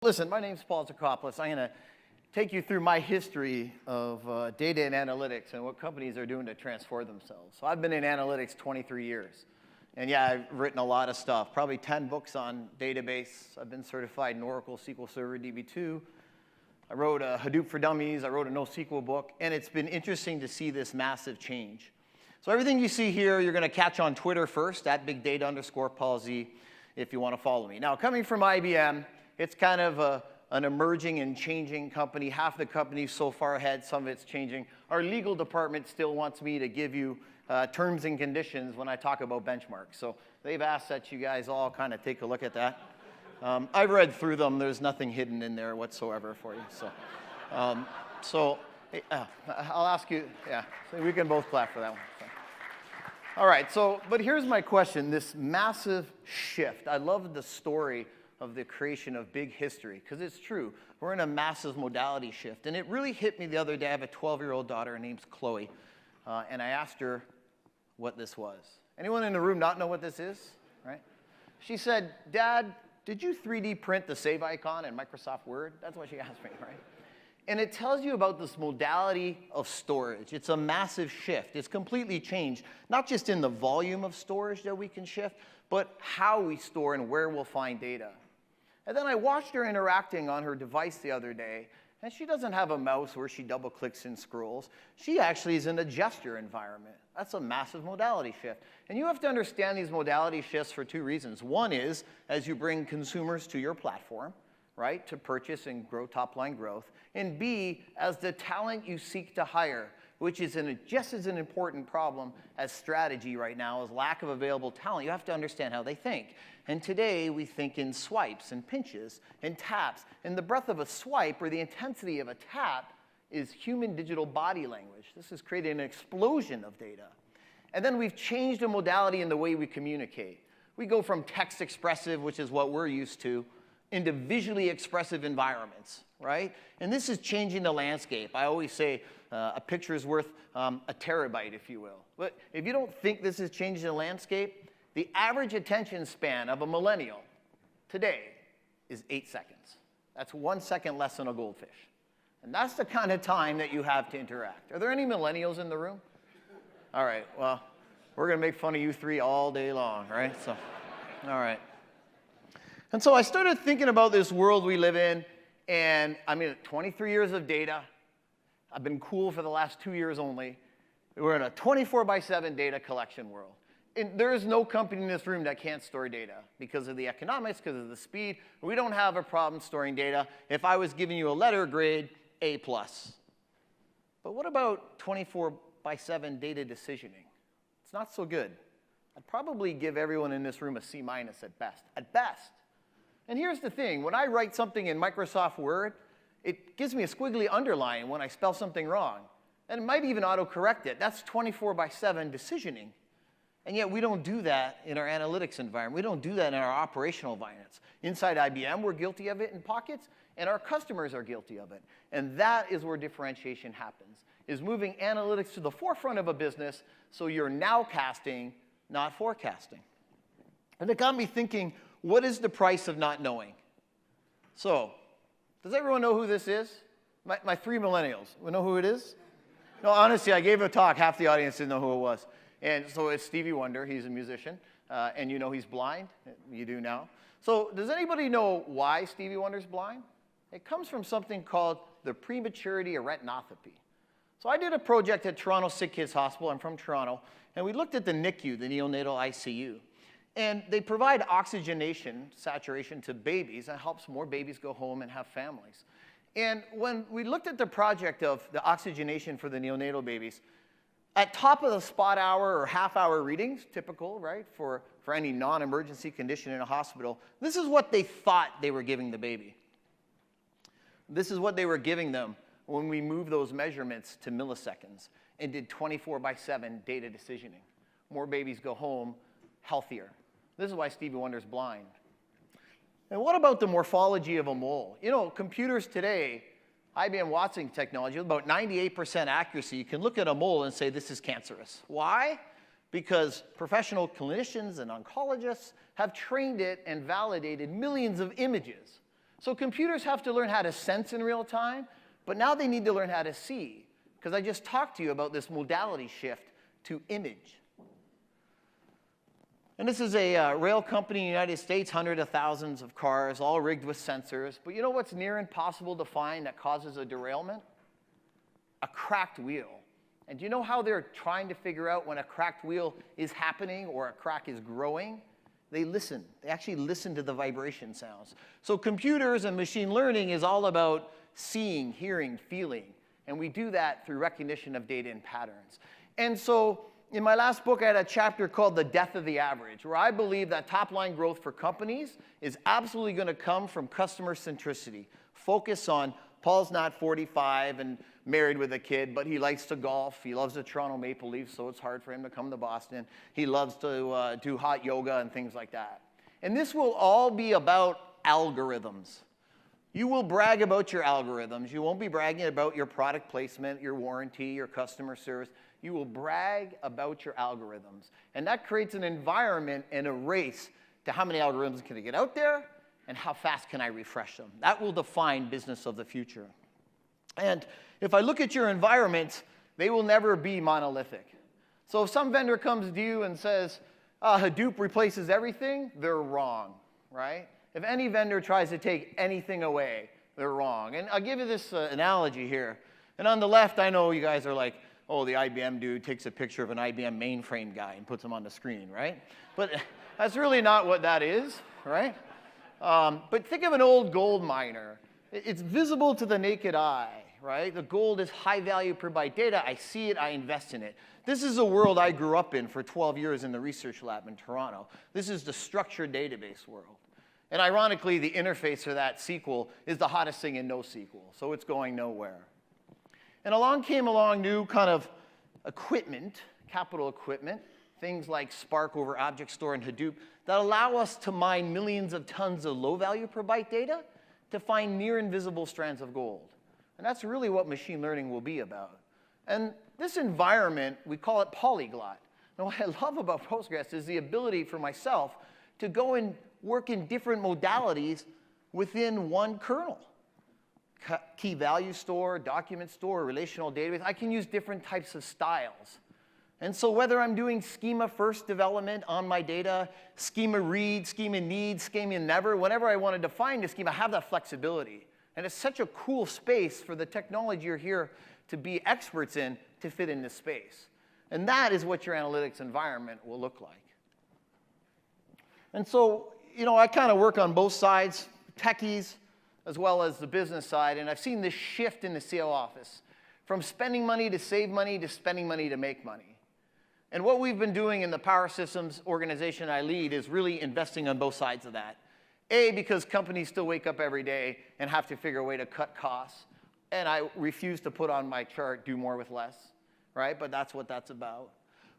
Listen, my name's Paul Zikopoulos. I'm going to take you through my history of data and analytics and what companies are doing to transform themselves. So I've been in analytics 23 years. And yeah, I've written a lot of stuff, probably 10 books on database. I've been certified in Oracle SQL Server DB2. I wrote a Hadoop for Dummies. I wrote a NoSQL book. And it's been interesting to see this massive change. So everything you see here, you're going to catch on Twitter first, at @BigData_PaulZ, if you want to follow me. Now, coming from IBM, it's kind of an emerging and changing company. Half the company's so far ahead, some of it's changing. Our legal department still wants me to give you terms and conditions when I talk about benchmarks. So they've asked that you guys all kind of take a look at that. I've read through them. There's nothing hidden in there whatsoever for you. So, I'll ask you, yeah, so we can both clap for that one. So. All right, but here's my question, this massive shift. I love the story of the creation of big history, because it's true. We're in a massive modality shift. And it really hit me the other day. I have a 12-year-old daughter. Her name's Chloe. And I asked her what this was. Anyone in the room not know what this is? Right? She said, Dad, did you 3D print the save icon in Microsoft Word? That's what she asked me, right? And it tells you about this modality of storage. It's a massive shift. It's completely changed, not just in the volume of storage that we can shift, but how we store and where we'll find data. And then I watched her interacting on her device the other day, and she doesn't have a mouse where she double-clicks and scrolls. She actually is in a gesture environment. That's a massive modality shift. And you have to understand these modality shifts for two reasons. One is, as you bring consumers to your platform, right, to purchase and grow top-line growth. And B, as the talent you seek to hire, which is just as an important problem as strategy right now, is lack of available talent. You have to understand how they think. And today, we think in swipes and pinches and taps. And the breadth of a swipe or the intensity of a tap is human digital body language. This has created an explosion of data. And then we've changed the modality in the way we communicate. We go from text expressive, which is what we're used to, into visually expressive environments, right? And this is changing the landscape. I always say a picture is worth a terabyte, if you will. But if you don't think this is changing the landscape, the average attention span of a millennial today is 8 seconds. That's 1 second less than a goldfish. And that's the kind of time that you have to interact. Are there any millennials in the room? All right, well, we're going to make fun of you three all day long, right? So, all right. And so I started thinking about this world we live in, and I mean, 23 years of data. I've been cool for the last 2 years only. We're in a 24/7 data collection world. And there is no company in this room that can't store data because of the economics, because of the speed. We don't have a problem storing data. If I was giving you a letter grade, A+. But what about 24/7 data decisioning? It's not so good. I'd probably give everyone in this room a C- at best. At best. And here's the thing. When I write something in Microsoft Word, it gives me a squiggly underline when I spell something wrong. And it might even autocorrect it. That's 24/7 decisioning. And yet we don't do that in our analytics environment. We don't do that in our operational environments. Inside IBM, we're guilty of it in pockets, and our customers are guilty of it. And that is where differentiation happens, is moving analytics to the forefront of a business so you're nowcasting, not forecasting. And it got me thinking, what is the price of not knowing? So, does everyone know who this is? My three millennials. We know who it is? No, honestly, I gave a talk. Half the audience didn't know who it was. And so it's Stevie Wonder. He's a musician. And you know he's blind. You do now. So does anybody know why Stevie Wonder's blind? It comes from something called the prematurity of retinopathy. So I did a project at Toronto Sick Kids Hospital. I'm from Toronto. And we looked at the NICU, the neonatal ICU. And they provide oxygenation, saturation to babies. That helps more babies go home and have families. And when we looked at the project of the oxygenation for the neonatal babies, at top of the spot hour or half-hour readings, typical, right, for any non-emergency condition in a hospital, this is what they thought they were giving the baby. This is what they were giving them when we moved those measurements to milliseconds and did 24/7 data decisioning. More babies go home healthier. This is why Stevie Wonder's blind. And what about the morphology of a mole? You know, computers today, IBM Watson technology, with about 98% accuracy, you can look at a mole and say this is cancerous. Why? Because professional clinicians and oncologists have trained it and validated millions of images So computers have to learn how to sense in real time, but now they need to learn how to see, because I just talked to you about this modality shift to image. And this is a rail company in the United States, hundreds of thousands of cars, all rigged with sensors. But you know what's near impossible to find that causes a derailment? A cracked wheel. And do you know how they're trying to figure out when a cracked wheel is happening or a crack is growing? They listen. They actually listen to the vibration sounds. So computers and machine learning is all about seeing, hearing, feeling. And we do that through recognition of data and patterns. And so in my last book, I had a chapter called The Death of the Average, where I believe that top-line growth for companies is absolutely going to come from customer centricity. Focus on, Paul's not 45 and married with a kid, but he likes to golf. He loves the Toronto Maple Leafs, so it's hard for him to come to Boston. He loves to do hot yoga and things like that. And this will all be about algorithms. You will brag about your algorithms. You won't be bragging about your product placement, your warranty, your customer service. You will brag about your algorithms. And that creates an environment and a race to how many algorithms can I get out there and how fast can I refresh them. That will define business of the future. And if I look at your environments, they will never be monolithic. So if some vendor comes to you and says, Hadoop replaces everything, they're wrong, right? If any vendor tries to take anything away, they're wrong. And I'll give you this analogy here. And on the left, I know you guys are like, oh, the IBM dude takes a picture of an IBM mainframe guy and puts him on the screen, right? But that's really not what that is, right? But think of an old gold miner. It's visible to the naked eye, right? The gold is high value per byte data. I see it, I invest in it. This is a world I grew up in for 12 years in the research lab in Toronto. This is the structured database world. And ironically, the interface for that SQL is the hottest thing in NoSQL, so it's going nowhere. And along came new kind of equipment, capital equipment, things like Spark over Object Store and Hadoop, that allow us to mine millions of tons of low value per byte data to find near invisible strands of gold. And that's really what machine learning will be about. And this environment, we call it polyglot. And what I love about Postgres is the ability for myself to go and work in different modalities within one kernel. Key value store, document store, relational database. I can use different types of styles. And so whether I'm doing schema-first development on my data, schema read, schema need, schema never, whenever I want to define the schema, I have that flexibility. And it's such a cool space for the technology you're here to be experts in to fit in this space. And that is what your analytics environment will look like. And so, you know, I kind of work on both sides, techies, as well as the business side, and I've seen this shift in the CO office from spending money to save money to spending money to make money. And what we've been doing in the power systems organization I lead is really investing on both sides of that. A, because companies still wake up every day and have to figure a way to cut costs, and I refuse to put on my chart, do more with less, right? But that's what that's about.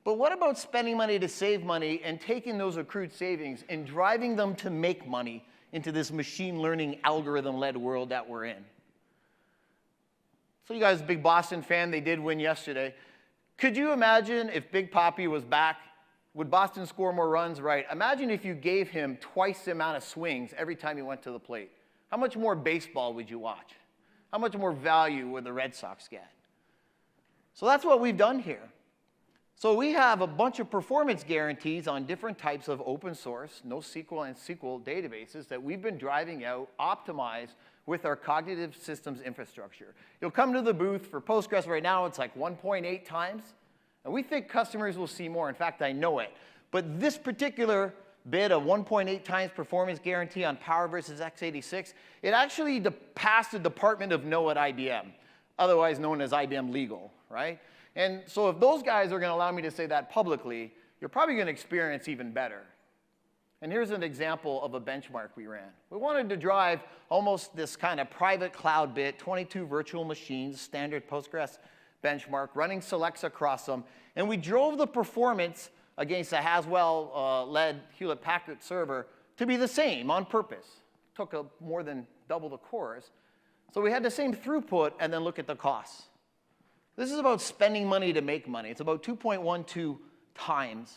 But what about spending money to save money and taking those accrued savings and driving them to make money into this machine learning algorithm-led world that we're in? So you guys, a big Boston fan, they did win yesterday. Could you imagine if Big Papi was back? Would Boston score more runs? Right. Imagine if you gave him twice the amount of swings every time he went to the plate. How much more baseball would you watch? How much more value would the Red Sox get? So that's what we've done here. So we have a bunch of performance guarantees on different types of open source, NoSQL and SQL databases that we've been driving out, optimized with our cognitive systems infrastructure. You'll come to the booth for Postgres right now, it's like 1.8 times. And we think customers will see more. In fact, I know it. But this particular bid of 1.8 times performance guarantee on Power versus x86, it actually passed the Department of No at IBM, otherwise known as IBM Legal, right? And so if those guys are going to allow me to say that publicly, you're probably going to experience even better. And here's an example of a benchmark we ran. We wanted to drive almost this kind of private cloud bit, 22 virtual machines, standard Postgres benchmark, running selects across them. And we drove the performance against a Haswell-led Hewlett-Packard server to be the same on purpose. Took more than double the cores. So we had the same throughput, and then look at the costs. This is about spending money to make money. It's about 2.12 times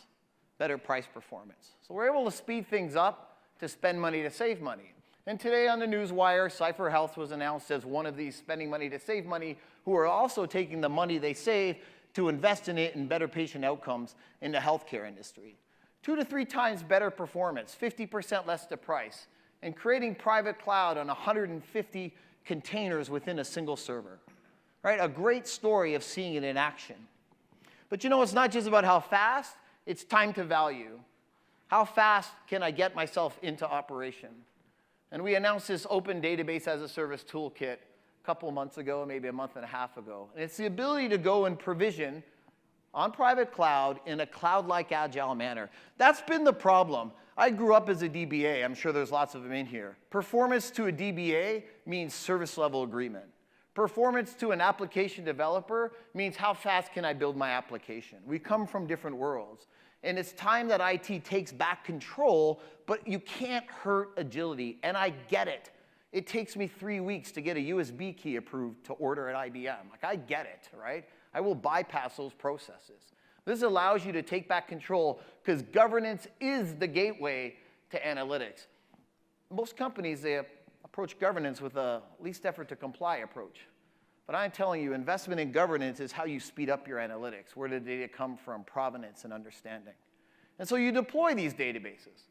better price performance. So we're able to speed things up to spend money to save money. And today on the newswire, Cipher Health was announced as one of these spending money to save money, who are also taking the money they save to invest in it in better patient outcomes in the healthcare industry. 2 to 3 times better performance, 50% less to price, and creating private cloud on 150 containers within a single server. Right? A great story of seeing it in action. But you know, it's not just about how fast, it's time to value. How fast can I get myself into operation? And we announced this open database as a service toolkit a couple of months ago, maybe a month and a half ago. And it's the ability to go and provision on private cloud in a cloud-like agile manner. That's been the problem. I grew up as a DBA. I'm sure there's lots of them in here. Performance to a DBA means service level agreement. Performance to an application developer means how fast can I build my application. We come from different worlds. And it's time that IT takes back control, but you can't hurt agility. And I get it. It takes me 3 weeks to get a USB key approved to order at IBM. Like, I get it, right? I will bypass those processes. This allows you to take back control because governance is the gateway to analytics. Most companies, they approach governance with a least effort to comply approach. But I'm telling you, investment in governance is how you speed up your analytics. Where did the data come from? Provenance and understanding. And so you deploy these databases.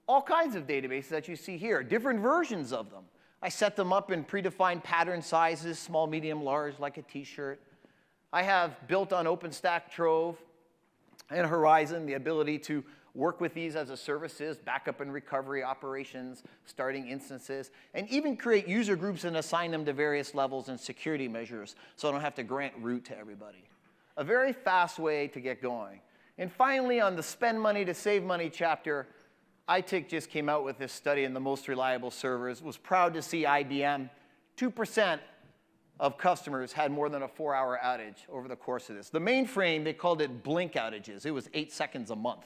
All kinds of databases that you see here, different versions of them. I set them up in predefined pattern sizes, small, medium, large, like a t-shirt. I have built on OpenStack Trove and Horizon the ability to work with these as a services, backup and recovery operations, starting instances, and even create user groups and assign them to various levels and security measures so I don't have to grant root to everybody. A very fast way to get going. And finally, on the spend money to save money chapter, ITIC just came out with this study in the most reliable servers, was proud to see IBM, 2% of customers had more than a 4-hour outage over the course of this. The mainframe, they called it blink outages. It was 8 seconds a month.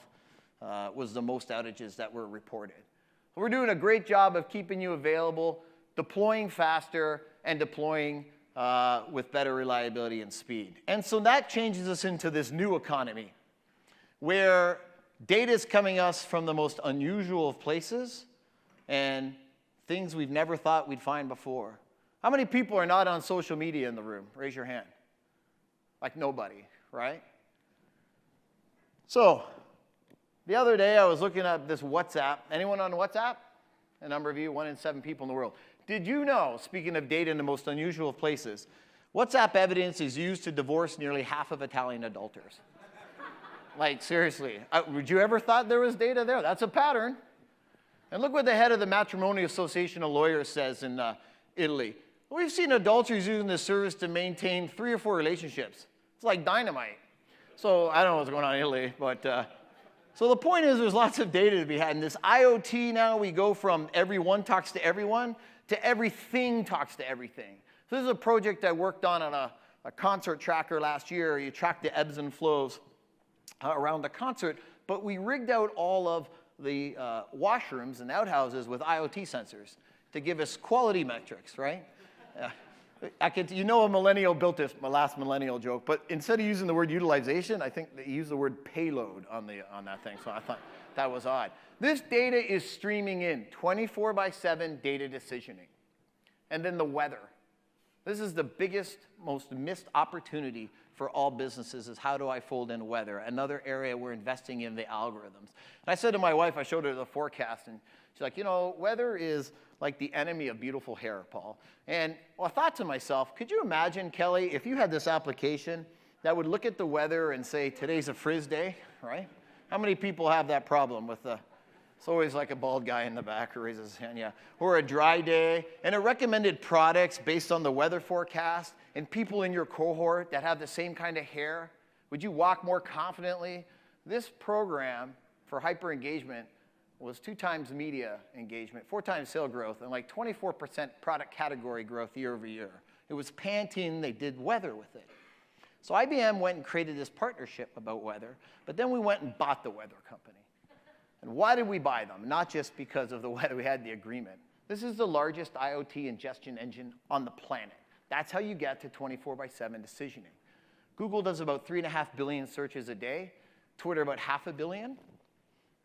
Was the most outages that were reported. We're doing a great job of keeping you available, deploying faster, and deploying with better reliability and speed. And so that changes us into this new economy where data is coming us from the most unusual of places and things we've never thought we'd find before. How many people are not on social media in the room? Raise your hand. Like nobody, right? So, the other day, I was looking at this WhatsApp. Anyone on WhatsApp? A number of you, 1 in 7 people in the world. Did you know, speaking of data in the most unusual of places, WhatsApp evidence is used to divorce nearly half of Italian adulterers? Like, seriously. Would you ever thought there was data there? That's a pattern. And look what the head of the Matrimonial Association of Lawyers says in Italy. We've seen adulterers using this service to maintain 3 or 4 relationships. It's like dynamite. So I don't know what's going on in Italy, but... So the point is there's lots of data to be had. In this IoT now, we go from everyone talks to everyone to everything talks to everything. So this is a project I worked on a concert tracker last year. You track the ebbs and flows around the concert. But we rigged out all of the washrooms and outhouses with IoT sensors to give us quality metrics, right? You know a millennial built this, my last millennial joke, but instead of using the word utilization, I think they used the word payload on that thing, so I thought that was odd. This data is streaming in, 24/7 data decisioning. And then the weather. This is the biggest, most missed opportunity for all businesses is how do I fold in weather? Another area we're investing in the algorithms. And I said to my wife, I showed her the forecast, and she's like, you know, weather is like the enemy of beautiful hair, Paul. And well, I thought to myself, could you imagine, Kelly, if you had this application that would look at the weather and say, today's a frizz day, right? How many people have that problem with the, it's always like a bald guy in the back who raises his hand, yeah. Or a dry day, and it recommended products based on the weather forecast, and people in your cohort that have the same kind of hair. Would you walk more confidently? This program for hyper engagement was 2 times media engagement, 4 times sale growth, and like 24% product category growth year over year. It was Pantene, they did weather with it. So IBM went and created this partnership about weather, but then we went and bought the weather company. And why did we buy them? Not just because of the weather, we had the agreement. This is the largest IoT ingestion engine on the planet. That's how you get to 24/7 decisioning. Google does about 3.5 billion searches a day, Twitter about 500 million.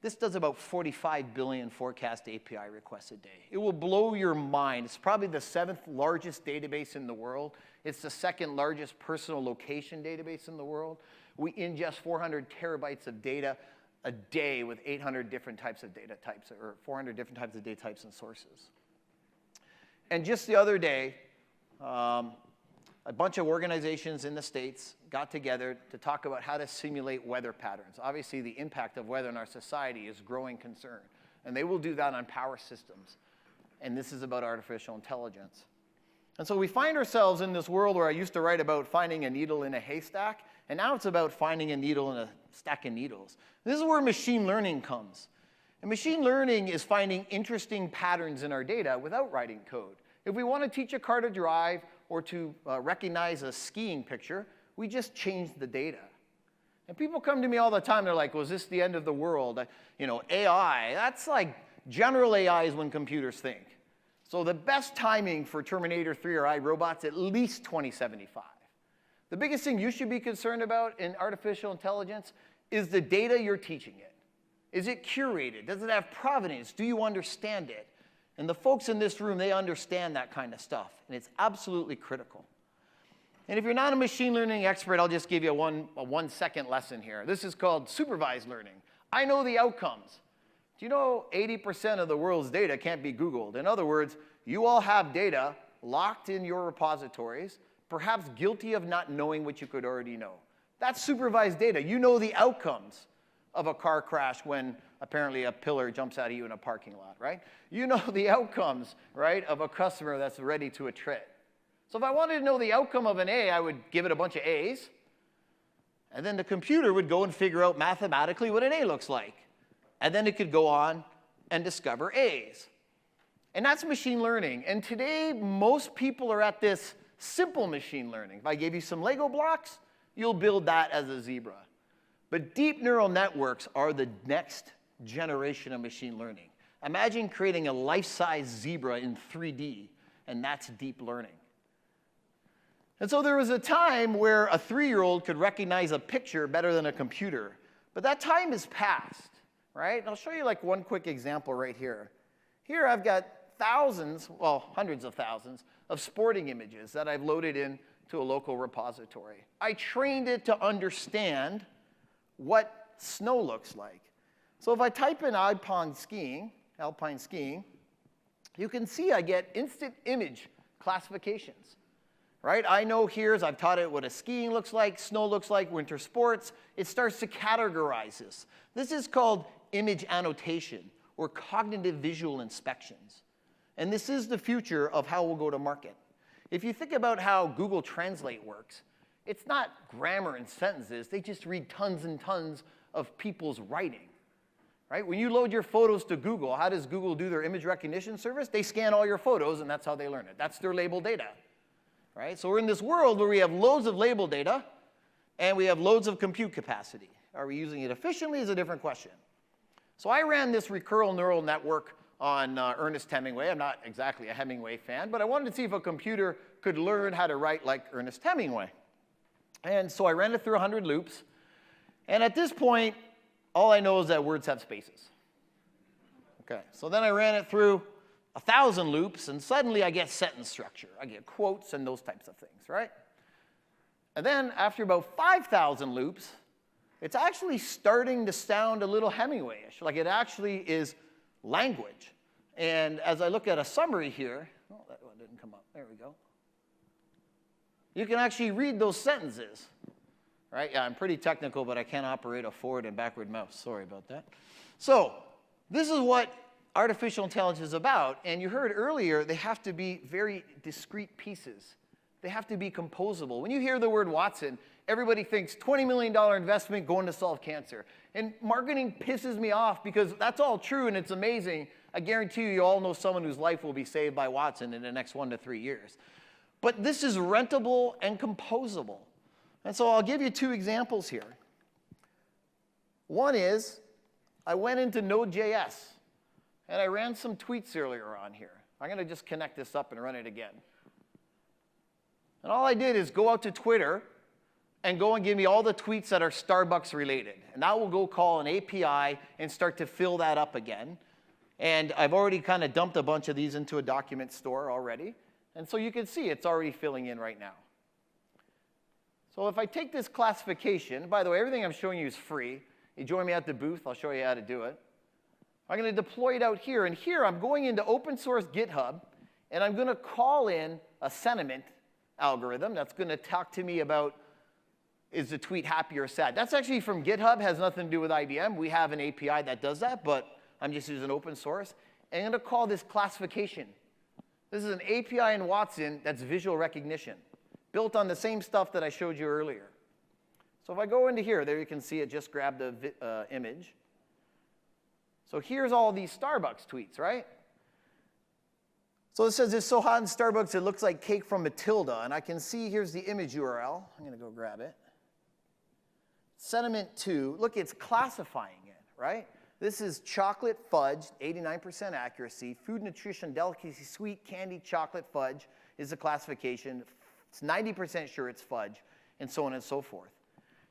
This does about 45 billion forecast API requests a day. It will blow your mind. It's probably the 7th largest database in the world. It's the 2nd largest personal location database in the world. We ingest 400 terabytes of data a day with 800 different types of data types, or 400 different types of data types and sources. And just the other day, a bunch of organizations in the States got together to talk about how to simulate weather patterns. Obviously, the impact of weather in our society is a growing concern. And they will do that on power systems. And this is about artificial intelligence. And so we find ourselves in this world where I used to write about finding a needle in a haystack, and now it's about finding a needle in a stack of needles. This is where machine learning comes. And machine learning is finding interesting patterns in our data without writing code. If we want to teach a car to drive or to recognize a skiing picture, we just change the data. And people come to me all the time, they're like, well, is this the end of the world? You know, AI, that's like general AI is when computers think. So the best timing for Terminator 3 or iRobots, at least 2075. The biggest thing you should be concerned about in artificial intelligence is the data you're teaching it. Is it curated? Does it have provenance? Do you understand it? And the folks in this room, they understand that kind of stuff, and it's absolutely critical. And if you're not a machine learning expert, I'll just give you a 1-second lesson here. This is called supervised learning. I know the outcomes. Do you know 80% of the world's data can't be Googled? In other words, you all have data locked in your repositories, perhaps guilty of not knowing what you could already know. That's supervised data. You know the outcomes of a car crash when apparently a pillar jumps out of you in a parking lot, right? You know the outcomes, right, of a customer that's ready to attrit. So if I wanted to know the outcome of an A, I would give it a bunch of A's, and then the computer would go and figure out mathematically what an A looks like. And then it could go on and discover A's. And that's machine learning. And today, most people are at this simple machine learning. If I gave you some Lego blocks, you'll build that as a zebra. But deep neural networks are the next generation of machine learning. Imagine creating a life-size zebra in 3D, and that's deep learning. And so there was a time where a 3-year-old could recognize a picture better than a computer. But that time is past, right? And I'll show you like one quick example right here. Here I've got thousands, well, hundreds of thousands of sporting images that I've loaded into a local repository. I trained it to understand what snow looks like. So if I type in alpine skiing, you can see I get instant image classifications, right? I know here, as I've taught it what a skiing looks like, snow looks like, winter sports. It starts to categorize this. This is called image annotation or cognitive visual inspections. And this is the future of how we'll go to market. If you think about how Google Translate works, it's not grammar and sentences. They just read tons and tons of people's writing, right? When you load your photos to Google, how does Google do their image recognition service? They scan all your photos, and that's how they learn it. That's their label data, right? So we're in this world where we have loads of label data, and we have loads of compute capacity. Are we using it efficiently is a different question. So I ran this recurrent neural network on Ernest Hemingway. I'm not exactly a Hemingway fan, but I wanted to see if a computer could learn how to write like Ernest Hemingway. And so I ran it through 100 loops. And at this point, all I know is that words have spaces. Okay, so then I ran it through 1,000 loops, and suddenly I get sentence structure. I get quotes and those types of things, right? And then after about 5,000 loops, it's actually starting to sound a little Hemingway-ish. Like it actually is language. And as I look at a summary here, oh, that one didn't come up. There we go. You can actually read those sentences, right? Yeah, I'm pretty technical, but I can't operate a forward and backward mouse. Sorry about that. So this is what artificial intelligence is about. And you heard earlier, they have to be very discrete pieces. They have to be composable. When you hear the word Watson, everybody thinks $20 million investment going to solve cancer. And marketing pisses me off because that's all true and it's amazing. I guarantee you all know someone whose life will be saved by Watson in the next 1 to 3 years. But this is rentable and composable. And so I'll give you 2 examples here. One is I went into Node.js and I ran some tweets earlier on here. I'm going to just connect this up and run it again. And all I did is go out to Twitter and go and give me all the tweets that are Starbucks related. And that will go call an API and start to fill that up again. And I've already kind of dumped a bunch of these into a document store already. And so you can see it's already filling in right now. So if I take this classification, by the way, everything I'm showing you is free. You join me at the booth, I'll show you how to do it. I'm going to deploy it out here. And here I'm going into open source GitHub, and I'm going to call in a sentiment algorithm that's going to talk to me about, is the tweet happy or sad? That's actually from GitHub, has nothing to do with IBM. We have an API that does that, but I'm just using open source. And I'm going to call this classification. This is an API in Watson that's visual recognition, built on the same stuff that I showed you earlier. So if I go into here, there you can see it just grabbed the image. So here's all these Starbucks tweets, right? So it says, it's so hot in Starbucks, it looks like cake from Matilda. And I can see, here's the image URL. I'm going to go grab it. Sentiment 2, look, it's classifying it, right? This is chocolate fudge, 89% accuracy. Food, nutrition, delicacy, sweet, candy, chocolate, fudge is the classification. It's 90% sure it's fudge, and so on and so forth.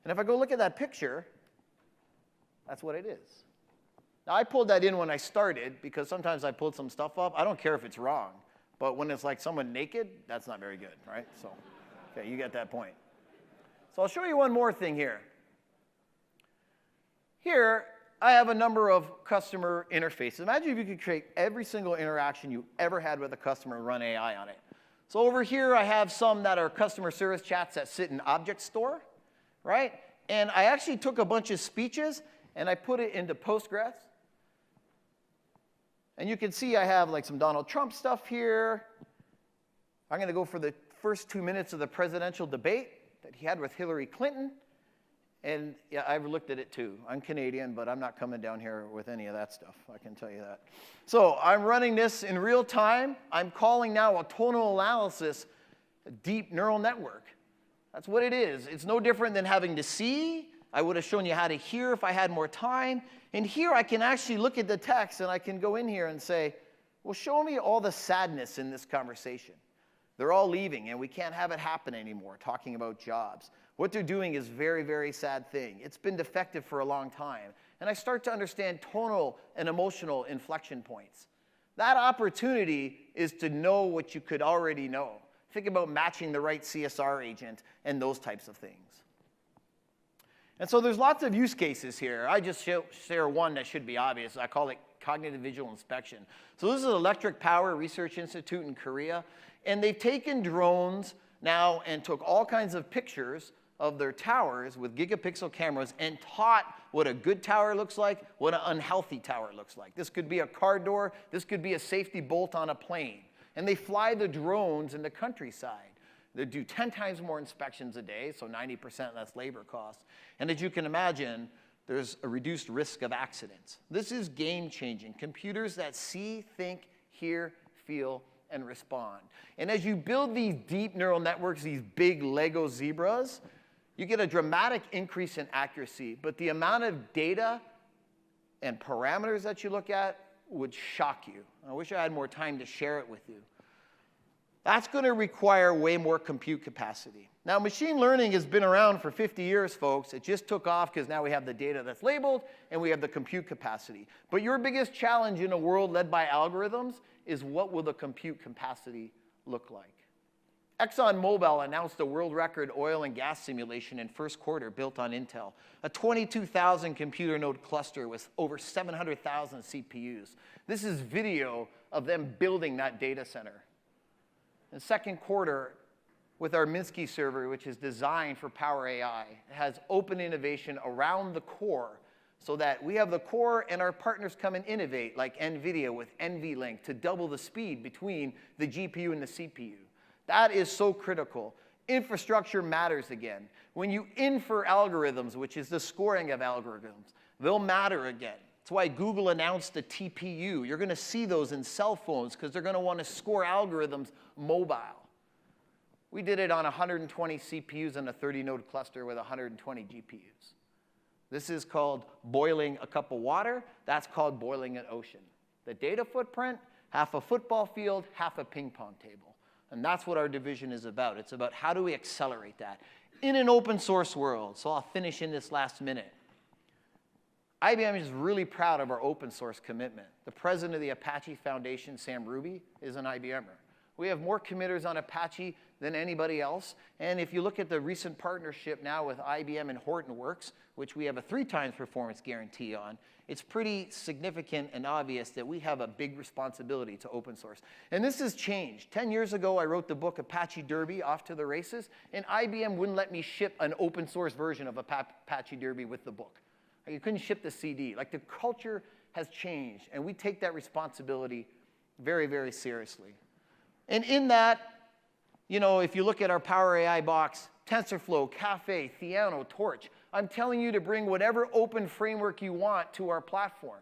And if I go look at that picture, that's what it is. Now, I pulled that in when I started, because sometimes I pulled some stuff up. I don't care if it's wrong. But when it's like someone naked, that's not very good, right? So, okay, you get that point. So I'll show you one more thing here. Here, I have a number of customer interfaces. Imagine if you could create every single interaction you ever had with a customer and run AI on it. So over here, I have some that are customer service chats that sit in object store, right? And I actually took a bunch of speeches, and I put it into Postgres. And you can see I have like some Donald Trump stuff here. I'm going to go for the first 2 minutes of the presidential debate that he had with Hillary Clinton. And yeah, I've looked at it too. I'm Canadian, but I'm not coming down here with any of that stuff. I can tell you that. So I'm running this in real time. I'm calling now a tonal analysis deep neural network. That's what it is. It's no different than having to see. I would have shown you how to hear if I had more time. And here I can actually look at the text, and I can go in here and say, well, show me all the sadness in this conversation. They're all leaving, and we can't have it happen anymore, talking about jobs. What they're doing is very, very sad thing. It's been defective for a long time. And I start to understand tonal and emotional inflection points. That opportunity is to know what you could already know. Think about matching the right CSR agent and those types of things. And so there's lots of use cases here. I just share one that should be obvious. I call it cognitive visual inspection. So this is an Electric Power Research Institute in Korea. And they've taken drones now and took all kinds of pictures of their towers with gigapixel cameras and taught what a good tower looks like, what an unhealthy tower looks like. This could be a car door. This could be a safety bolt on a plane. And they fly the drones in the countryside. They do 10 times more inspections a day, so 90% less labor costs. And as you can imagine, there's a reduced risk of accidents. This is game-changing. Computers that see, think, hear, feel, and respond. And as you build these deep neural networks, these big Lego zebras, you get a dramatic increase in accuracy. But the amount of data and parameters that you look at would shock you. I wish I had more time to share it with you. That's going to require way more compute capacity. Now, machine learning has been around for 50 years, folks. It just took off because now we have the data that's labeled and we have the compute capacity. But your biggest challenge in a world led by algorithms is what will the compute capacity look like? ExxonMobil announced a world record oil and gas simulation in first quarter built on Intel, a 22,000 computer node cluster with over 700,000 CPUs. This is video of them building that data center. In second quarter, with our Minsky server, which is designed for Power AI, it has open innovation around the core so that we have the core and our partners come and innovate, like NVIDIA with NVLink, to double the speed between the GPU and the CPU. That is so critical. Infrastructure matters again. When you infer algorithms, which is the scoring of algorithms, they'll matter again. That's why Google announced the TPU. You're going to see those in cell phones because they're going to want to score algorithms mobile. We did it on 120 CPUs in a 30-node cluster with 120 GPUs. This is called boiling a cup of water. That's called boiling an ocean. The data footprint, half a football field, half a ping pong table. And that's what our division is about. It's about how do we accelerate that in an open source world. So I'll finish in this last minute. IBM is really proud of our open source commitment. The president of the Apache Foundation, Sam Ruby, is an IBMer. We have more committers on Apache than anybody else. And if you look at the recent partnership now with IBM and Hortonworks, which we have a 3 times performance guarantee on, it's pretty significant and obvious that we have a big responsibility to open source. And this has changed. 10 years ago, I wrote the book Apache Derby, Off to the Races, and IBM wouldn't let me ship an open source version of Apache Derby with the book. You couldn't ship the CD. Like, the culture has changed, and we take that responsibility very, very seriously. And in that, you know, if you look at our Power AI box, TensorFlow, Caffe, Theano, Torch, I'm telling you to bring whatever open framework you want to our platform.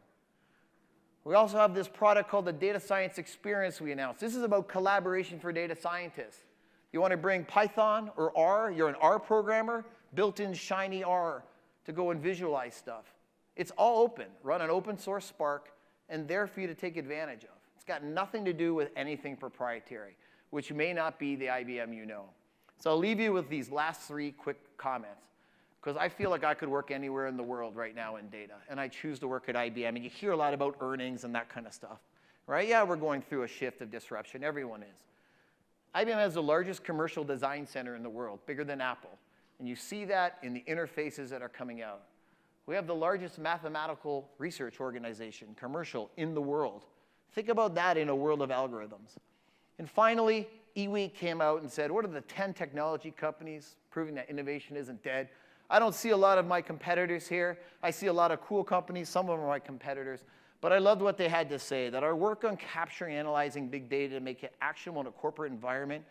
We also have this product called the Data Science Experience we announced. This is about collaboration for data scientists. You want to bring Python or R, you're an R programmer, built-in Shiny R to go and visualize stuff. It's all open. Run an open source Spark, and there for you to take advantage of. It's got nothing to do with anything proprietary, which may not be the IBM you know. So I'll leave you with these last 3 quick comments, because I feel like I could work anywhere in the world right now in data, and I choose to work at IBM. And you hear a lot about earnings and that kind of stuff, right? Yeah, we're going through a shift of disruption. Everyone is. IBM has the largest commercial design center in the world, bigger than Apple. And you see that in the interfaces that are coming out. We have the largest mathematical research organization, commercial, in the world. Think about that in a world of algorithms. And finally, eWeek came out and said, what are the 10 technology companies proving that innovation isn't dead? I don't see a lot of my competitors here. I see a lot of cool companies. Some of them are my competitors. But I loved what they had to say, that our work on capturing and analyzing big data to make it actionable in a corporate environment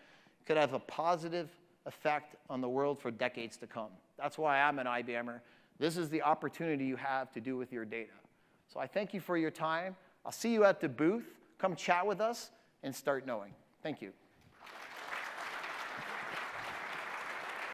could have a positive effect on the world for decades to come. That's why I'm an IBMer. This is the opportunity you have to do with your data. So I thank you for your time. I'll see you at the booth. Come chat with us and start knowing. Thank you.